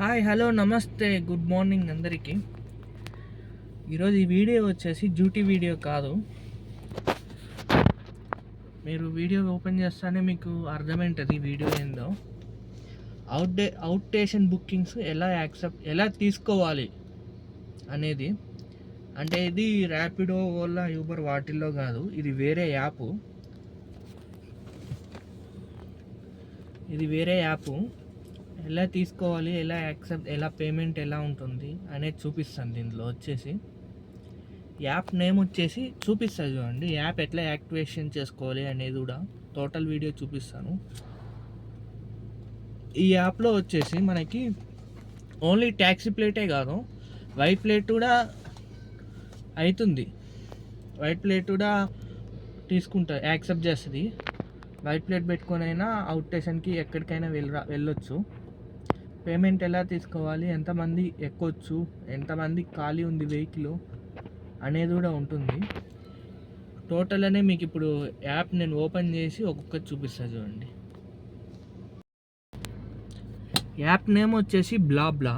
Hi hello నమస్తే good morning అందరికీ. ఈరోజు ఈ వీడియో వచ్చేసి డ్యూటీ వీడియో కాదు. మీరు వీడియో ఓపెన్ చేస్తానే మీకు అర్థమైంటుంది వీడియో ఏందో. అవుట్ స్టేషన్ బుకింగ్స్ ఎలా తీసుకోవాలి అనేది. అంటే ఇది ర్యాపిడో, ఓలా, యూబర్ వాటిల్లో కాదు, ఇది వేరే యాప్. ఎలా తీసుకోవాలి, ఎలా పేమెంట్ ఎలా ఉంటుంది అనేది చూపిస్తాను. దీంట్లో వచ్చేసి యాప్ నేమ్ వచ్చేసి చూపిస్తుంది చూడండి. యాప్ ఎట్లా యాక్టివేషన్ చేసుకోవాలి అనేది కూడా టోటల్ వీడియో చూపిస్తాను. ఈ యాప్లో వచ్చేసి మనకి ఓన్లీ ట్యాక్సీ ప్లేటే కాదు, వైట్ ప్లేట్ కూడా అవుతుంది. వైట్ ప్లేట్ కూడా యాక్సెప్ట్ చేస్తుంది. వైట్ ప్లేట్ పెట్టుకొని అయినా అవుట్ స్టేషన్కి ఎక్కడికైనా వెళ్ళొచ్చు. పేమెంట్ ఎలా తీసుకోవాలి, ఎంతమంది ఎక్కొచ్చు, ఎంతమంది ఖాళీ ఉంది వెహికల్ అనేది కూడా ఉంటుంది. టోటల్ అనే మీకు ఇప్పుడు యాప్ నేను ఓపెన్ చేసి ఒక్కొక్కటి చూపిస్తాను చూడండి. యాప్ నేమ్ వచ్చేసి బ్లా.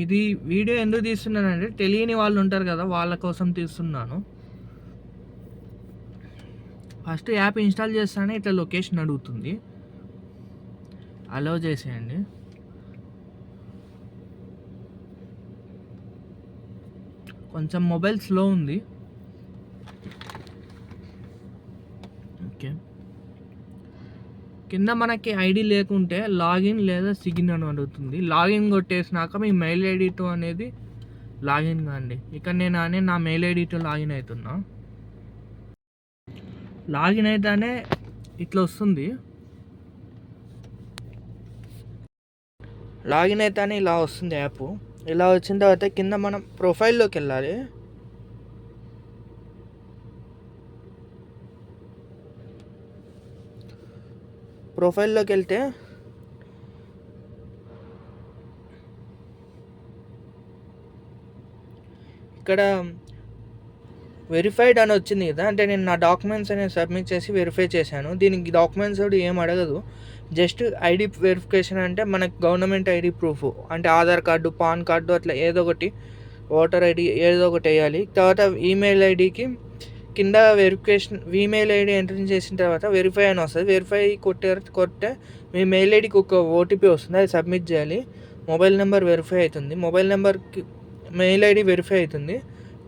ఇది వీడియో ఎందుకు తీస్తున్నానంటే తెలియని వాళ్ళు ఉంటారు కదా, వాళ్ళ కోసం తీస్తున్నాను. ఫస్ట్ యాప్ ఇన్స్టాల్ చేస్తానే ఇట్లా లొకేషన్ అడుగుతుంది, అలౌ చేసేయండి. కొంచెం మొబైల్ స్లో ఉంది. ఓకే, కింద మనకి ఐడి లేకుంటే లాగిన్ లేదా సిగిన్ అని అడుగుతుంది. లాగిన్ కొట్టేసినాక మీ మెయిల్ ఐడితో అనేది లాగిన్ కాండి. ఇక్కడ నేను నా మెయిల్ ఐడితో లాగిన్ అవుతున్నా. లాగిన్ అయితేనే ఇట్లా వస్తుంది. లాగిన్ అయితేనే ఇలా వస్తుంది యాప్. ఇలా వచ్చిన తర్వాత కింద మనం ప్రొఫైల్లోకి వెళ్ళాలి. ప్రొఫైల్లోకి వెళ్తే ఇక్కడ వెరిఫైడ్ అని వచ్చింది కదా, అంటే నేను నా డాక్యుమెంట్స్ అనేది సబ్మిట్ చేసి వెరిఫై చేశాను. దీనికి డాక్యుమెంట్స్ కూడా ఏం అడగదు, జస్ట్ ఐడి వెరిఫికేషన్. అంటే మనకు గవర్నమెంట్ ఐడి ప్రూఫ్, అంటే ఆధార్ కార్డు, పాన్ కార్డు, అట్లా ఏదో ఒకటి, ఓటర్ ఐడి ఏదో ఒకటి వేయాలి. తర్వాత ఈమెయిల్ ఐడికి కింద వెరిఫికేషన్, ఈమెయిల్ ఐడి ఎంటర్ చేసిన తర్వాత వెరిఫై అని వస్తుంది. వెరిఫై కొట్టే మీ మెయిల్ ఐడికి ఒక ఓటీపీ వస్తుంది, అది సబ్మిట్ చేయాలి. మొబైల్ నెంబర్ వెరిఫై అవుతుంది. మొబైల్ నెంబర్కి మెయిల్ ఐడి వెరిఫై అవుతుంది.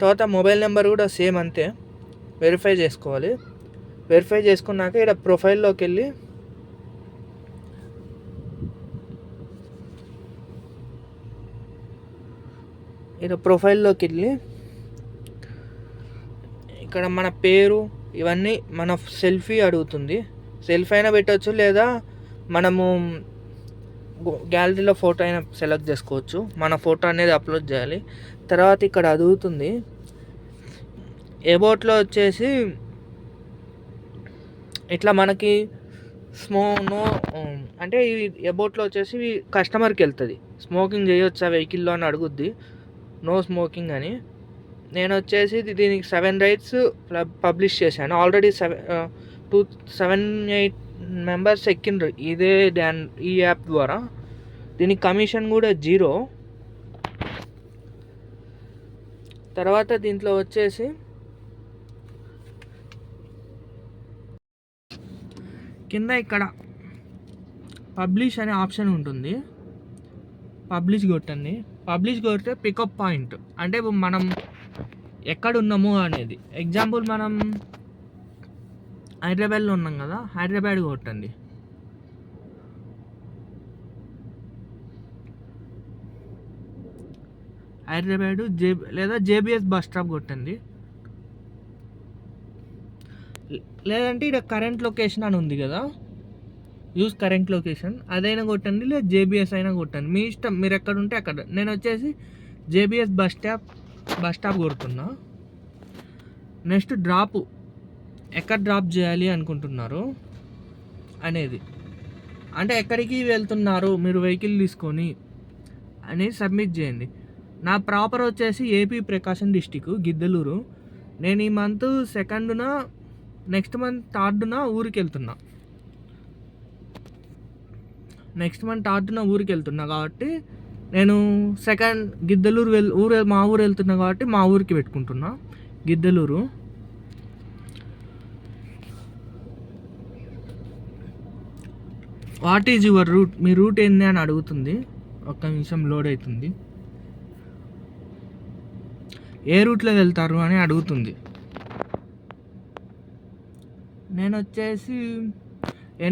తర్వాత మొబైల్ నెంబర్ కూడా సేమ్ అంతే వెరిఫై చేసుకోవాలి. వెరిఫై చేసుకున్నాక ఇక్కడ ప్రొఫైల్లోకి వెళ్ళి ఇక్కడ మన పేరు ఇవన్నీ, మన సెల్ఫీ అడుగుతుంది. సెల్ఫీ అయినా పెట్టవచ్చు, లేదా మనము గ్యాలరీలో ఫోటో అయినా సెలెక్ట్ చేసుకోవచ్చు. మన ఫోటో అనేది అప్లోడ్ చేయాలి. తర్వాత ఇక్కడ అడుగుతుంది అబౌట్లో వచ్చేసి ఇట్లా మనకి అంటే ఈ అబౌట్లో వచ్చేసి కస్టమర్కి వెళ్తుంది. స్మోకింగ్ చేయొచ్చా వెహికల్లో అని అడుగుద్ది. నో స్మోకింగ్ అని. నేను వచ్చేసి దీనికి 7 రైట్స్ పబ్లిష్ చేశాను ఆల్రెడీ. 7-8 మెంబర్స్ ఎక్కిండ్రు ఈ యాప్ ద్వారా. దీనికి కమిషన్ కూడా 0. తర్వాత దీంట్లో వచ్చేసి కింద ఇక్కడ పబ్లిష్ అనే ఆప్షన్ ఉంటుంది. పబ్లిష్ కొట్టండి. పబ్లిష్ కొడితే పికప్ పాయింట్, అంటే మనం ఎక్కడ ఉన్నాము అనేది. ఎగ్జాంపుల్ మనం హైదరాబాద్లో ఉన్నాం కదా, హైదరాబాద్ కొట్టండి. హైదరాబాదు లేదా జేబీఎస్ బస్ స్టాప్ కొట్టండి. లేదంటే ఇక్కడ కరెంట్ లొకేషన్ అని ఉంది కదా, యూజ్ కరెంట్ లొకేషన్, అదైనా కొట్టండి, లేదా జేబీఎస్ అయినా కొట్టండి, మీ ఇష్టం. మీరు ఎక్కడ ఉంటే అక్కడ. నేను వచ్చేసి జేబీఎస్ బస్ స్టాప్ కొడుతున్నా. నెక్స్ట్ ఎక్కడ డ్రాప్ చేయాలి అనుకుంటున్నారు అనేది, అంటే ఎక్కడికి వెళ్తున్నారు మీరు వెహికల్ తీసుకొని అనేది సబ్మిట్ చేయండి. నా ప్రాపర్ వచ్చేసి ఏపీ ప్రకాశం డిస్టిక్ గిద్దలూరు. నేను ఈ మంత్ 2న, నెక్స్ట్ మంత్ 3న ఊరికి వెళ్తున్నా. నెక్స్ట్ మంత్ టార్ట్న ఊరికి వెళ్తున్నా కాబట్టి నేను సెకండ్ గిద్దలూరు మా ఊరు వెళ్తున్నా కాబట్టి మా ఊరికి పెట్టుకుంటున్నా Giddalur. What is your route, మీ రూట్ ఏంది అని అడుగుతుంది. ఒక్క నిమిషం లోడ్ అవుతుంది. ఏ రూట్లో వెళ్తారు అని అడుగుతుంది. నేను వచ్చేసి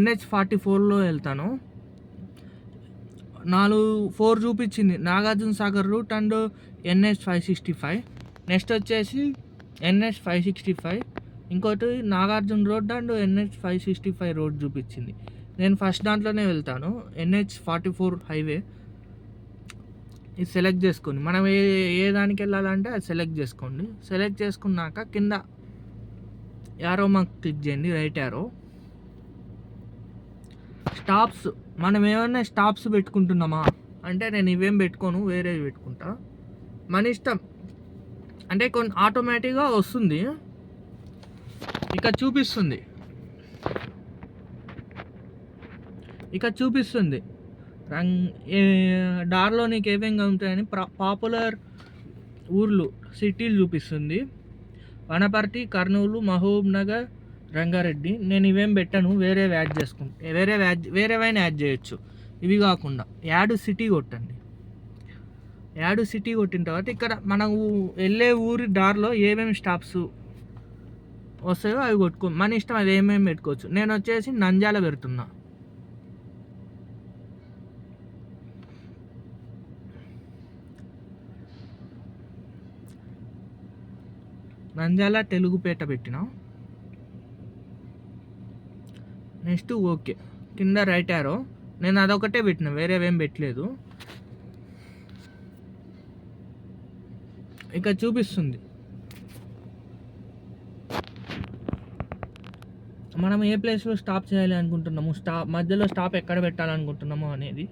NH44లో వెళ్తాను. 4 చూపించింది, Nagarjuna Sagar route and NH565. Next వచ్చేసి NH565, ఇంకోటి Nagarjuna road and NH565 road చూపించింది. నేను ఫస్ట్ దాంట్లోనే వెళ్తాను, NH44 హైవే. ఇది సెలెక్ట్ చేసుకోండి, మనం ఏ దానికి వెళ్ళాలంటే అది సెలెక్ట్ చేసుకోండి. సెలెక్ట్ చేసుకున్నాక కింద యారో మార్క్ క్లిక్ చేయండి, రైట్ యారో. స్టాప్స్, మనం ఏమన్నా స్టాప్స్ పెట్టుకుంటున్నామా అంటే నేను ఇవేం పెట్టుకోను, వేరేవి పెట్టుకుంటా, మన ఇష్టం. అంటే కొన్ని ఆటోమేటిక్గా వస్తుంది, ఇక్కడ చూపిస్తుంది దారిలో నీకు ఏమేమి ఉంటాయని పాపులర్ ఊర్లు, సిటీలు చూపిస్తుంది. వనపర్తి, కర్నూలు, మహబూబ్ నగర్, రంగారెడ్డి. నేను ఇవేం పెట్టాను, వేరేవి యాడ్ చేసుకుంటా, వేరేవైనా యాడ్ చేయొచ్చు. ఇవి కాకుండా యాడ్ సిటీ కొట్టండి. యాడ్ సిటీ కొట్టిన తర్వాత ఇక్కడ మనం వెళ్ళే ఊరి దారిలో ఏమేమి స్టాప్స్ వస్తాయో అవి కొట్టుకో, మన ఇష్టం, అది ఏమేమి పెట్టుకోవచ్చు. నేను వచ్చేసి నంద్యాల పెడుతున్నా. నంద్యాల తెలుగుపేట పెట్టిన. నెక్స్ట్ ఓకే, కింద రైట్ యారో. నేను అదొకటే పెట్టిన, వేరేవేం పెట్టలేదు. ఇక చూపిస్తుంది మనం ఏ ప్లేస్లో స్టాప్ చేయాలి అనుకుంటున్నాము, మధ్యలో స్టాప్ ఎక్కడ పెట్టాలనుకుంటున్నాము అనేది.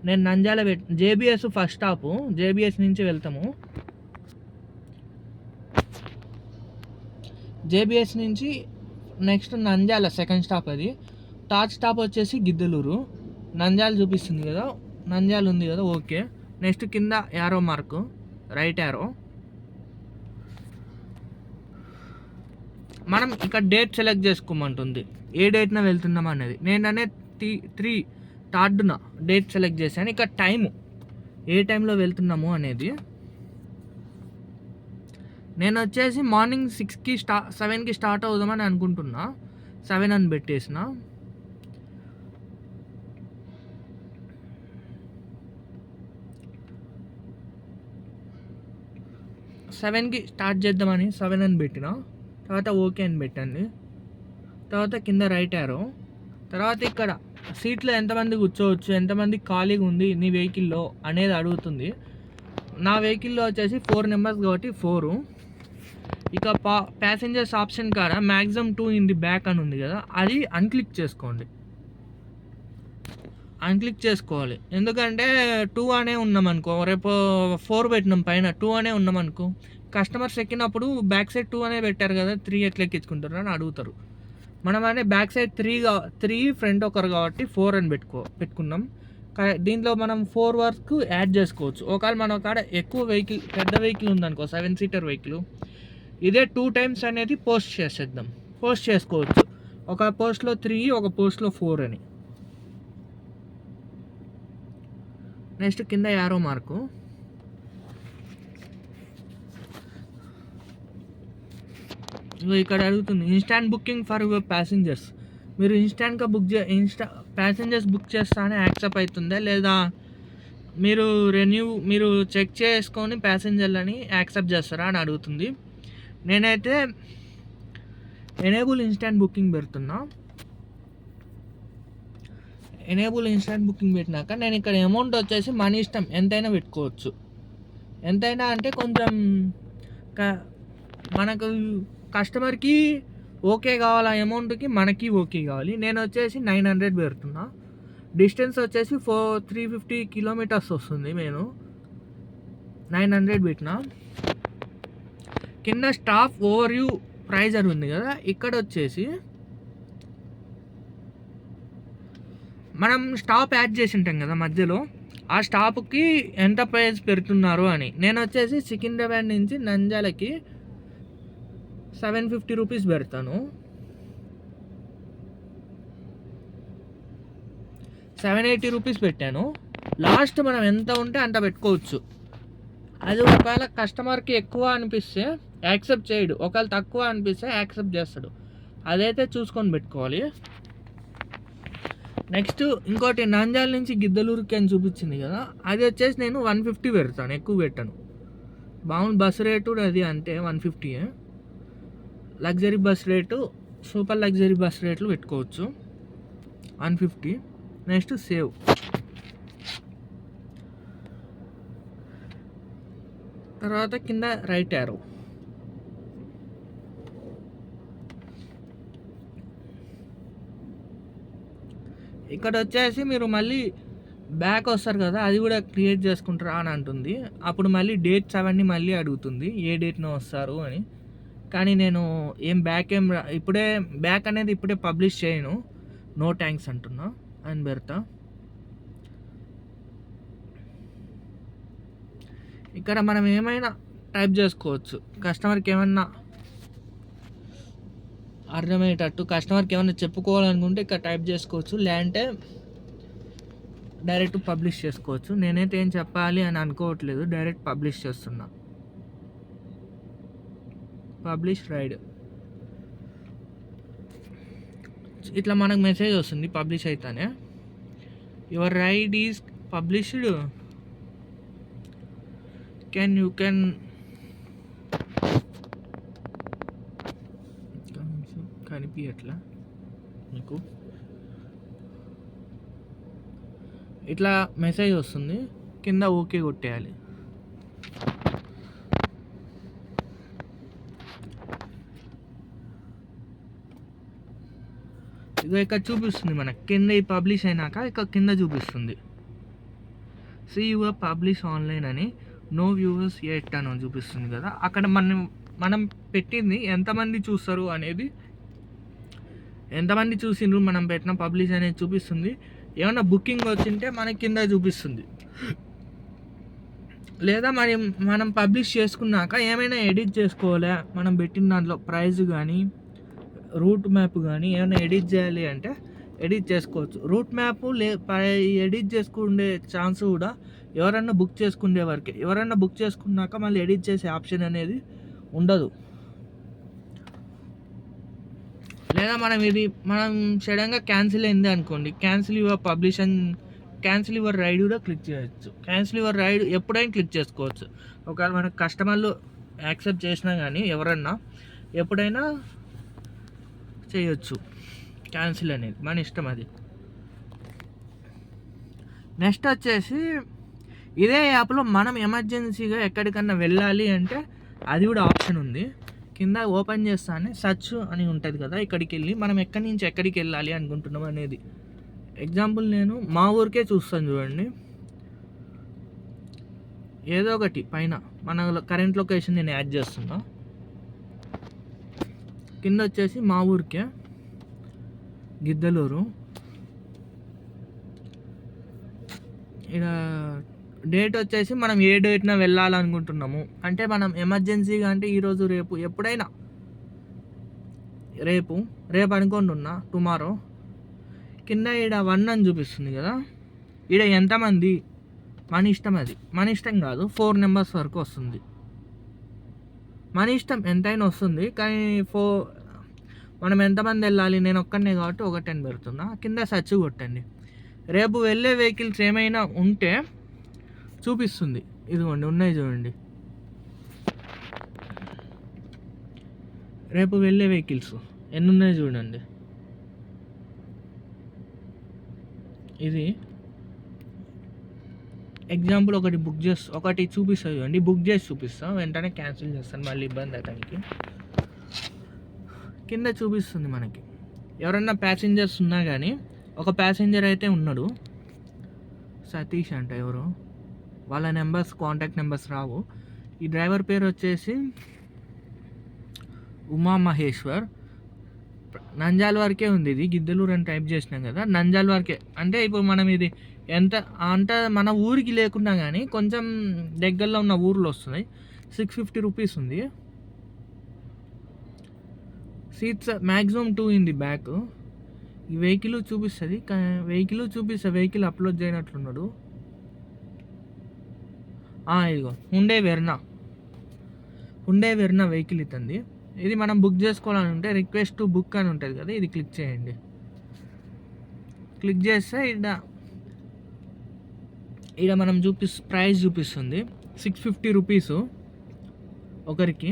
నేను Nandyal JBS first stop, JBS నుంచి వెళ్తాము. JBS నుంచి నెక్స్ట్ నంద్యాల సెకండ్ స్టాప్, అది థర్డ్ స్టాప్ వచ్చేసి గిద్దలూరు. నంద్యాల చూపిస్తుంది కదా, నంద్యాల ఉంది కదా, ఓకే. నెక్స్ట్ కింద యారో మార్కు, రైట్ యారో. మనం ఇక్కడ డేట్ సెలెక్ట్ చేసుకోమంటుంది, ఏ డేట్న వెళ్తున్నాం అనేది. నేననే 3 థర్డ్న డేట్ సెలెక్ట్ చేశాను. ఇక్కడ టైము, ఏ టైంలో వెళ్తున్నాము అనేది. నేను వచ్చేసి మార్నింగ్ 6కి 7కి స్టార్ట్ అవుదామని అనుకుంటున్నా, 7 అని పెట్టేసిన. సెవెన్కి స్టార్ట్ చేద్దామని 7 అని పెట్టిన. తర్వాత ఓకే అని పెట్టండి. తర్వాత కింద రైట్ యారో. తర్వాత ఇక్కడ సీట్లో ఎంతమంది కూర్చోవచ్చు, ఎంతమంది ఖాళీగా ఉంది నీ వెహికల్లో అనేది అడుగుతుంది. నా వెహికల్లో వచ్చేసి 4 మెంబర్స్ కాబట్టి 4. ఇక ప్యాసింజర్స్ ఆప్షన్ కాడ మ్యాక్సిమం 2 ఇన్ ది బ్యాక్ అని ఉంది కదా, అది అన్క్లిక్ చేసుకోండి. అన్క్లిక్ చేసుకోవాలి, ఎందుకంటే 2 అనే ఉన్నామనుకో, రేపు 4 పెట్టినాం పైన 2 అనే ఉన్నామనుకో, కస్టమర్స్ ఎక్కినప్పుడు బ్యాక్ సైడ్ 2 అనే పెట్టారు కదా, 3 ఎట్లా ఎక్కించుకుంటారు అని అడుగుతారు. మనం అనే బ్యాక్ సైడ్ 3 ఫ్రంట్ ఒకరు కాబట్టి 4 అని పెట్టుకున్నాం. దీంట్లో మనం 4 వరకు యాడ్ చేసుకోవచ్చు. ఒకవేళ మన కాడ ఎక్కువ వెహికల్, పెద్ద వెహికల్ ఉందనుకో, 7 సీటర్ వెహికల్, ఇదే 2 టైమ్స్ అనేది పోస్ట్ చేసుకోవచ్చు. ఒక పోస్ట్లో 3, ఒక పోస్ట్లో 4 అని. నెక్స్ట్ కింద యారో మార్కు. ఇక్కడ అడుగుతుంది instant booking for your passengers. మీరు ఇన్స్టాంట్గా ప్యాసింజర్స్ బుక్ చేస్తానే యాక్సెప్ట్ అవుతుందా లేదా, మీరు చెక్ చేసుకొని ప్యాసింజర్లని యాక్సెప్ట్ చేస్తారా అని అడుగుతుంది. నేనైతే ఎనేబుల్ ఇన్స్టాంట్ బుకింగ్ పెడుతున్నా. ఎనేబుల్ ఇన్స్టాంట్ బుకింగ్ పెట్టినాక నేను ఇక్కడ అమౌంట్ వచ్చేసి మన ఇష్టం, ఎంతైనా పెట్టుకోవచ్చు. ఎంతైనా అంటే కొంచెం మనకు కస్టమర్కి ఓకే కావాలి, ఆ అమౌంట్కి మనకి ఓకే కావాలి. నేను వచ్చేసి 900 పెడుతున్నా. డిస్టెన్స్ వచ్చేసి 350 కిలోమీటర్స్ వస్తుంది. నేను 900 పెట్టినా. కింద స్టాఫ్ ఓవర్ వ్యూ ప్రైజర్ ఉంది కదా, ఇక్కడ వచ్చేసి మనం స్టాప్ యాడ్ చేసి ఉంటాం కదా మధ్యలో, ఆ స్టాప్కి ఎంత ప్రైస్ పెడుతున్నారు అని. నేను వచ్చేసి సికింద్రాబాద్ నుంచి నంద్యాలకి 750 రూపీస్ పెడతాను. 780 రూపీస్ పెట్టాను. లాస్ట్ మనం ఎంత ఉంటే అంత పెట్టుకోవచ్చు. అది ఒకవేళ కస్టమర్కి ఎక్కువ అనిపిస్తే యాక్సెప్ట్ చేయడు, ఒకవేళ తక్కువ అనిపిస్తే యాక్సెప్ట్ చేస్తాడు. అదైతే చూసుకొని పెట్టుకోవాలి. నెక్స్ట్ ఇంకోటి నంద్యాల నుంచి గిద్దలూరుకి అని చూపించింది కదా, అది వచ్చేసి నేను 150 పెడతాను, ఎక్కువ పెట్టాను. బాగుంది బస్ రేటు అది అంతే 150. Luxury bus rate, super luxury bus రేట్లు పెట్టుకోవచ్చు 150. Next save. తర్వాత కింద రైట్ యారో. ఇక్కడ వచ్చేసి మీరు మళ్ళీ బ్యాక్ వస్తారు కదా, అది కూడా క్రియేట్ చేసుకుంటారా అని అంటుంది. అప్పుడు మళ్ళీ డేట్స్ అవన్నీ మళ్ళీ అడుగుతుంది, ఏ డేట్నో వస్తారు అని. కానీ నేను బ్యాక్ ఇప్పుడే బ్యాక్ అనేది ఇప్పుడే పబ్లిష్ చేయను, నో థ్యాంక్స్ అంటున్నా అని పెడతా. ఇక్కడ మనం ఏమైనా టైప్ చేసుకోవచ్చు, కస్టమర్కి ఏమన్నా అర్థమయ్యేటట్టు, కస్టమర్కి ఏమన్నా చెప్పుకోవాలనుకుంటే ఇక్కడ టైప్ చేసుకోవచ్చు, లేదంటే డైరెక్ట్ పబ్లిష్ చేసుకోవచ్చు. నేనైతే ఏం చెప్పాలి అని అనుకోవట్లేదు, డైరెక్ట్ పబ్లిష్ చేస్తున్నా. Publish ride. ఇట్లా మనకు మెసేజ్ వస్తుంది పబ్లిష్ అయితేనే, your ride is published, you can కనిపించట్లా మీకు, ఇట్లా మెసేజ్ వస్తుంది, కింద ఓకే కొట్టేయాలి. ఇక ఇక్కడ చూపిస్తుంది మనకి కింద, ఈ పబ్లిష్ అయినాక ఇక్కడ కింద చూపిస్తుంది సీ యువర్ పబ్లిష్ ఆన్లైన్ అని, నో వ్యూవర్స్ ఎట్ అని చూపిస్తుంది కదా. అక్కడ మనం పెట్టింది ఎంతమంది చూస్తారు అనేది, ఎంతమంది చూసిండ్రు మనం పెట్టిన పబ్లిష్ అనేది చూపిస్తుంది. ఏమైనా బుకింగ్ వచ్చింటే మనకి కింద చూపిస్తుంది. లేదా మనం పబ్లిష్ చేసుకున్నాక ఏమైనా ఎడిట్ చేసుకోవాలి, మనం పెట్టిన దాంట్లో ప్రైస్ కానీ రూట్ మ్యాప్ కానీ ఏమైనా ఎడిట్ చేయాలి అంటే ఎడిట్ చేసుకోవచ్చు. రూట్ మ్యాప్ ఎడిట్ చేసుకునే ఛాన్స్ కూడా ఎవరన్నా బుక్ చేసుకునే వరకే, ఎవరన్నా బుక్ చేసుకున్నాక మళ్ళీ ఎడిట్ చేసే ఆప్షన్ అనేది ఉండదు. లేదా మనం సడన్గా క్యాన్సిల్ అయింది అనుకోండి, క్యాన్సిల్ యువర్ రైడ్ కూడా క్లిక్ చేయొచ్చు. క్యాన్సిల్ యువర్ రైడ్ ఎప్పుడైనా క్లిక్ చేసుకోవచ్చు. ఒకవేళ మన కస్టమర్లు యాక్సెప్ట్ చేసినా కానీ ఎవరన్నా ఎప్పుడైనా చేయొచ్చు క్యాన్సిల్ అనేది, మన ఇష్టం అది. నెక్స్ట్ వచ్చేసి ఇదే యాప్లో మనం ఎమర్జెన్సీగా ఎక్కడికన్నా వెళ్ళాలి అంటే అది కూడా ఆప్షన్ ఉంది. కింద ఓపెన్ చేస్తానే సర్చ్ అని ఉంటుంది కదా, ఇక్కడికి వెళ్ళి మనం ఎక్కడి నుంచి ఎక్కడికి వెళ్ళాలి అనుకుంటున్నాం అనేది. ఎగ్జాంపుల్ నేను మా ఊరికే చూస్తాను చూడండి, ఏదో ఒకటి పైన మన కరెంట్ లొకేషన్ నేను యాడ్ చేస్తున్నా. కింద వచ్చేసి మా ఊరికే గిద్దలూరు. ఇక్కడ డేట్ వచ్చేసి మనం ఏ డేట్న వెళ్ళాలనుకుంటున్నాము అంటే, మనం ఎమర్జెన్సీగా అంటే ఈరోజు రేపు ఎప్పుడైనా, రేపు అనుకోండి ఉన్నా టుమారో. కింద ఈడ 1 అని చూపిస్తుంది కదా, ఈడ ఎంతమంది మన ఇష్టం, అది మన ఇష్టం కాదు, 4 నెంబర్స్ వరకు వస్తుంది. మన ఇష్టం ఎంతైనా వస్తుంది, కానీ మనం ఎంతమంది వెళ్ళాలి, నేను ఒక్కనే కాబట్టి 1 అని పెడుతున్నా. కింద సర్చ్ కొట్టండి, రేపు వెళ్ళే వెహికల్స్ ఏమైనా ఉంటే చూపిస్తుంది. ఇదిగోండి ఉన్నాయి చూడండి, రేపు వెళ్ళే వెహికల్స్ ఎన్ని ఉన్నాయి చూడండి. ఇది ఎగ్జాంపుల్ ఒకటి చూపిస్తుంది చూడండి, బుక్ చేసి చూపిస్తాం, వెంటనే క్యాన్సిల్ చేస్తాను మళ్ళీ ఇబ్బంది అతనికి. కింద చూపిస్తుంది మనకి ఎవరన్నా ప్యాసింజర్స్ ఉన్నా కానీ, ఒక ప్యాసింజర్ అయితే ఉన్నాడు సతీష్ అంట, ఎవరు వాళ్ళ కాంటాక్ట్ నెంబర్స్ రావు. ఈ డ్రైవర్ పేరు వచ్చేసి ఉమా మహేశ్వర్. నంద్యాల వరకే ఉంది. ఇది గిద్దలూరు అని టైప్ చేసినాం కదా, నంద్యాల వరకే. అంటే ఇప్పుడు మనం ఇది ఎంత అంటే మన ఊరికి లేకున్నా కానీ కొంచెం దగ్గరలో ఉన్న ఊర్లో వస్తున్నాయి. 650 రూపీస్ ఉంది. Seats maximum 2 in the back. ఈ వెహికల్ చూపిస్తుంది, వెహికల్ అప్లోడ్ చేయనట్లున్నాడు. ఇదిగో హుండే వెర్నా వెహికల్ ఇతంది. ఇది మనం బుక్ చేసుకోవాలని ఉంటే రిక్వెస్ట్ టు బుక్ అని ఉంటుంది కదా, ఇది క్లిక్ చేయండి. క్లిక్ చేస్తే ఇక్కడ మనం ప్రైస్ చూపిస్తుంది 650 రూపీస్ ఒకరికి.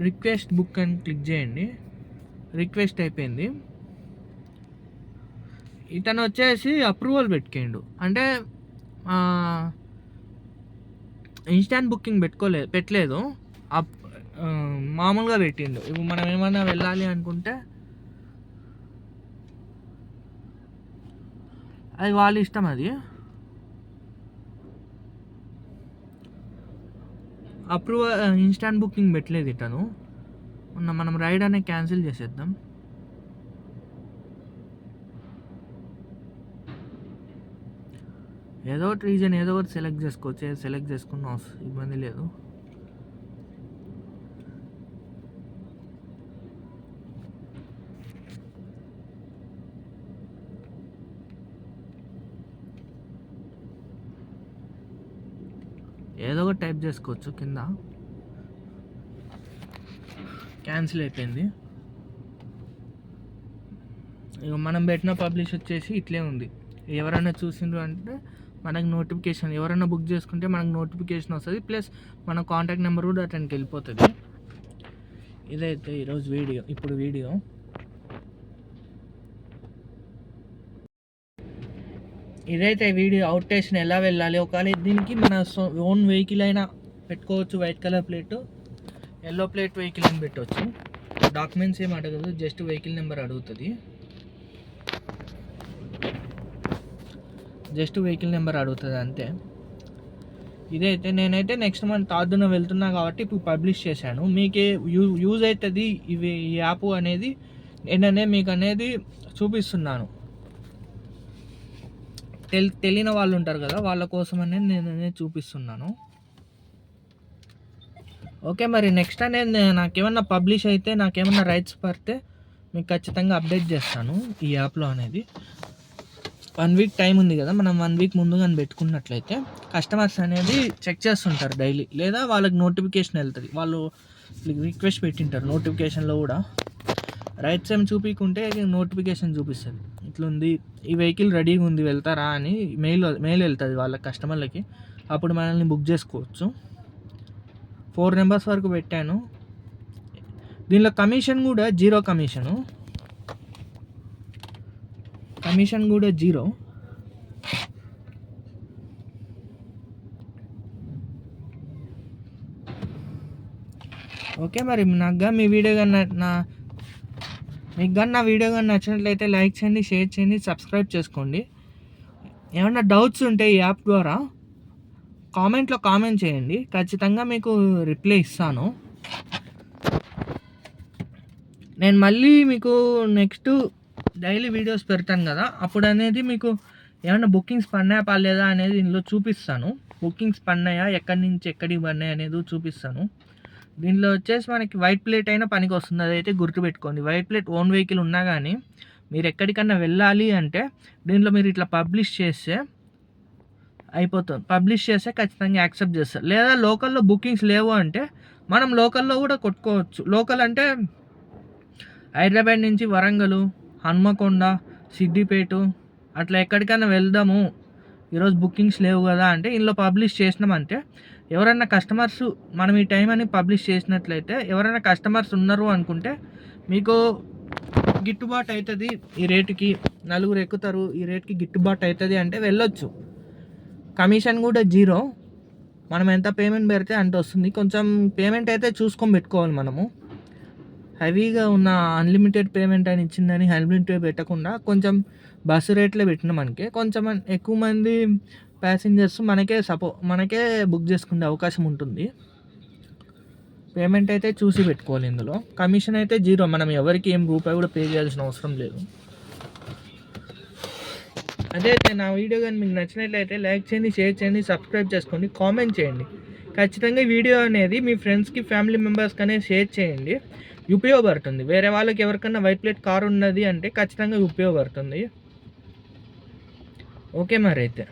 రిక్వెస్ట్ బుక్ అని క్లిక్ చేయండి. రిక్వెస్ట్ అయిపోయింది. ఇతను వచ్చేసి అప్రూవల్ పెట్టుకోండు, అంటే ఇన్స్టాంట్ బుకింగ్ పెట్టలేదు, మామూలుగా పెట్టిండు. ఇప్పుడు మనం ఏమన్నా వెళ్ళాలి అనుకుంటే అది వాళ్ళ ఇష్టం. అది ఇన్స్టాంట్ బుకింగ్ పెట్టలేదు ఇతను. మనం రైడ్ అనేది క్యాన్సిల్ చేసేద్దాం. ఏదో ఒకటి రీజన్ ఏదో ఒకటి సెలెక్ట్ చేసుకోవచ్చు. సెలెక్ట్ చేసుకున్న ఇబ్బంది లేదు. ఏదో ఒకటి టైప్ చేసుకోవచ్చు. కింద క్యాన్సిల్ అయిపోయింది. ఇక మనం పెట్టిన పబ్లిష్ వచ్చేసి ఇట్లే ఉంది. ఎవరైనా చూసిండ్రు అంటే మనకు నోటిఫికేషన్, ఎవరైనా బుక్ చేసుకుంటే మనకు నోటిఫికేషన్ వస్తుంది, ప్లస్ మన కాంటాక్ట్ నెంబర్ కూడా అతనికి వెళ్ళిపోతుంది. ఇదైతే ఈరోజు వీడియో. ఇదైతే వీడియో అవుట్ స్టేషన్ ఎలా వెళ్ళాలి. ఒకవేళ దీనికి మన ఓన్ వెహికల్ అయినా పెట్టుకోవచ్చు. White colour plate, yellow plate vehicle అని పెట్టవచ్చు. డాక్యుమెంట్స్ ఏం అడగదు, జస్ట్ వెహికల్ నెంబర్ అడుగుతుంది. అంతే. ఇదైతే నేనైతే నెక్స్ట్ మంత్ తాదున వెళ్తున్నా కాబట్టి ఇప్పుడు పబ్లిష్ చేశాను. మీకే యూజ్ అవుతుంది ఈ యాప్ అనేది నేననే మీకు అనేది చూపిస్తున్నాను. తెలియని వాళ్ళు ఉంటారు కదా, వాళ్ళ కోసం అనేది నేను చూపిస్తున్నాను. ఓకే, మరి నెక్స్ట్ అనేది నాకేమన్నా పబ్లిష్ అయితే, నాకేమన్నా రైట్స్ పడితే మీకు ఖచ్చితంగా అప్డేట్ చేస్తాను ఈ యాప్లో అనేది. 1 వీక్ టైం ఉంది కదా, మనం 1 వీక్ ముందుగా పెట్టుకున్నట్లయితే కస్టమర్స్ అనేది చెక్ చేస్తుంటారు డైలీ, లేదా వాళ్ళకి నోటిఫికేషన్ వెళ్తుంది. వాళ్ళు రిక్వెస్ట్ పెట్టింటారు, నోటిఫికేషన్లో కూడా రైట్స్ ఏం చూపించుకుంటే నోటిఫికేషన్ చూపిస్తుంది. ఇట్లుంది, ఈ వెహికల్ రెడీగా ఉంది, వెళ్తారా అని మెయిల్ వెళ్తుంది వాళ్ళ కస్టమర్లకి. అప్పుడు మనల్ని బుక్ చేసుకోవచ్చు. 4 నెంబర్స్ వరకు పెట్టాను. దీనిలో కమిషన్ కూడా 0 కమిషన్ కూడా 0. ఓకే, మరి నాకు మీ వీడియో మీకు నా వీడియో కానీ నచ్చినట్లయితే లైక్ చేయండి, షేర్ చేయండి, సబ్స్క్రైబ్ చేసుకోండి. ఏమన్నా డౌట్స్ ఉంటే ఈ యాప్ ద్వారా కామెంట్లో కామెంట్ చేయండి, ఖచ్చితంగా మీకు రిప్లై ఇస్తాను. నేను మళ్ళీ మీకు నెక్స్ట్ డైలీ వీడియోస్ పెడతాను కదా, అప్పుడు అనేది మీకు ఏమైనా బుకింగ్స్ పడినాయా పడలేదా అనేది ఇందులో చూపిస్తాను. బుకింగ్స్ పడినాయా, ఎక్కడి నుంచి ఎక్కడికి పడినాయి అనేది చూపిస్తాను. దీనిలో వచ్చేసి మనకి వైట్ ప్లేట్ అయినా పనికి వస్తుంది, అదైతే గుర్తుపెట్టుకోండి. వైట్ ప్లేట్ ఓన్ వెహికల్ ఉన్నా కానీ మీరు ఎక్కడికన్నా వెళ్ళాలి అంటే దీంట్లో మీరు ఇట్లా పబ్లిష్ చేస్తే అయిపోతుంది. పబ్లిష్ చేస్తే ఖచ్చితంగా యాక్సెప్ట్ చేస్తారు. లేదా లోకల్లో బుకింగ్స్ లేవు అంటే మనం లోకల్లో కూడా కొట్టుకోవచ్చు. లోకల్ అంటే హైదరాబాద్ నుంచి వరంగల్, హన్మకొండ, సిద్దిపేట అట్లా ఎక్కడికైనా వెళ్దాము, ఈరోజు బుకింగ్స్ లేవు కదా అంటే ఇందులో పబ్లిష్ చేసినామంటే ఎవరైనా కస్టమర్స్, మనం ఈ టైం అని పబ్లిష్ చేసినట్లయితే ఎవరైనా కస్టమర్స్ ఉన్నారు అనుకుంటే మీకు గిట్టుబాటు అవుతుంది. ఈ రేటుకి 4 ఎక్కుతారు, ఈ రేటుకి గిట్టుబాటు అవుతుంది అంటే వెళ్ళొచ్చు. కమిషన్ కూడా 0. మనం ఎంత పేమెంట్ పెడితే అంత వస్తుంది. కొంచెం పేమెంట్ అయితే చూసుకొని పెట్టుకోవాలి మనము. హెవీగా ఉన్న అన్లిమిటెడ్ పేమెంట్ అని ఇచ్చిందని అన్లిమిటెడ్ పెట్టకుండా కొంచెం బస్సు రేట్లే పెట్టిన మనకి కొంచెం ఎక్కువ మంది ప్యాసింజర్స్ మనకే బుక్ చేసుకునే అవకాశం ఉంటుంది. పేమెంట్ అయితే చూసి పెట్టుకోవాలి. ఇందులో కమిషన్ అయితే 0, మనం ఎవరికి ఏం రూపాయి కూడా పే చేయాల్సిన అవసరం లేదు. అదే అయితే నా వీడియో కానీ మీకు నచ్చినట్లయితే లైక్ చేయండి, షేర్ చేయండి, సబ్స్క్రైబ్ చేసుకోండి, కామెంట్ చేయండి. ఖచ్చితంగా వీడియో అనేది మీ ఫ్రెండ్స్కి, ఫ్యామిలీ మెంబర్స్కి అనేది షేర్ చేయండి. ఉపయోగపడుతుంది. వేరే వాళ్ళకి ఎవరికన్నా వైట్ ప్లేట్ కార్ ఉన్నది అంటే ఖచ్చితంగా ఉపయోగపడుతుంది. ఓకే మరి అయితే.